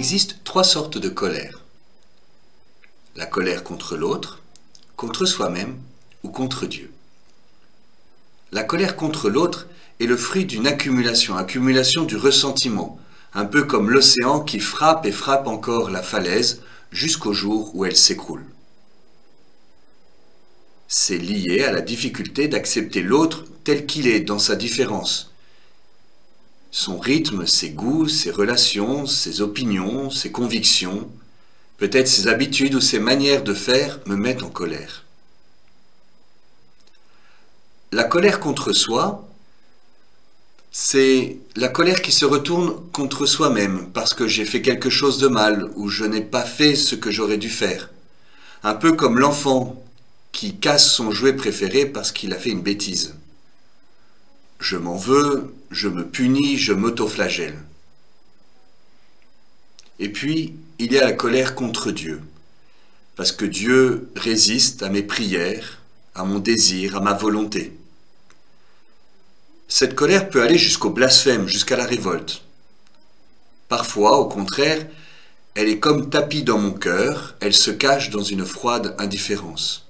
existe trois sortes de colère. La colère contre l'autre, contre soi-même ou contre Dieu. La colère contre l'autre est le fruit d'une accumulation du ressentiment, un peu comme l'océan qui frappe et frappe encore la falaise jusqu'au jour où elle s'écroule. C'est lié à la difficulté d'accepter l'autre tel qu'il est dans sa différence. Son rythme, ses goûts, ses relations, ses opinions, ses convictions, peut-être ses habitudes ou ses manières de faire me mettent en colère. La colère contre soi, c'est la colère qui se retourne contre soi-même parce que j'ai fait quelque chose de mal ou je n'ai pas fait ce que j'aurais dû faire. Un peu comme l'enfant qui casse son jouet préféré parce qu'il a fait une bêtise. Je m'en veux, je me punis, je m'autoflagelle. Et puis, il y a la colère contre Dieu, parce que Dieu résiste à mes prières, à mon désir, à ma volonté. Cette colère peut aller jusqu'au blasphème, jusqu'à la révolte. Parfois, au contraire, elle est comme tapie dans mon cœur, elle se cache dans une froide indifférence.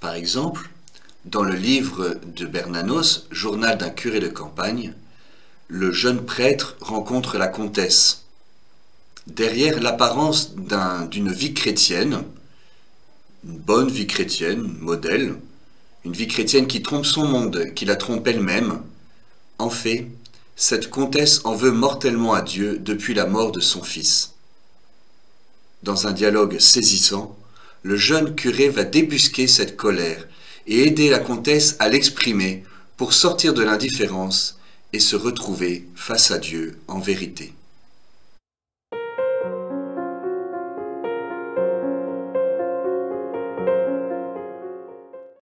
Par exemple, dans le livre de Bernanos, Journal d'un curé de campagne, le jeune prêtre rencontre la comtesse. Derrière l'apparence d'une vie chrétienne, une bonne vie chrétienne, modèle, une vie chrétienne qui trompe son monde, qui la trompe elle-même, en fait, cette comtesse en veut mortellement à Dieu depuis la mort de son fils. Dans un dialogue saisissant, le jeune curé va débusquer cette colère et aider la comtesse à l'exprimer pour sortir de l'indifférence et se retrouver face à Dieu en vérité.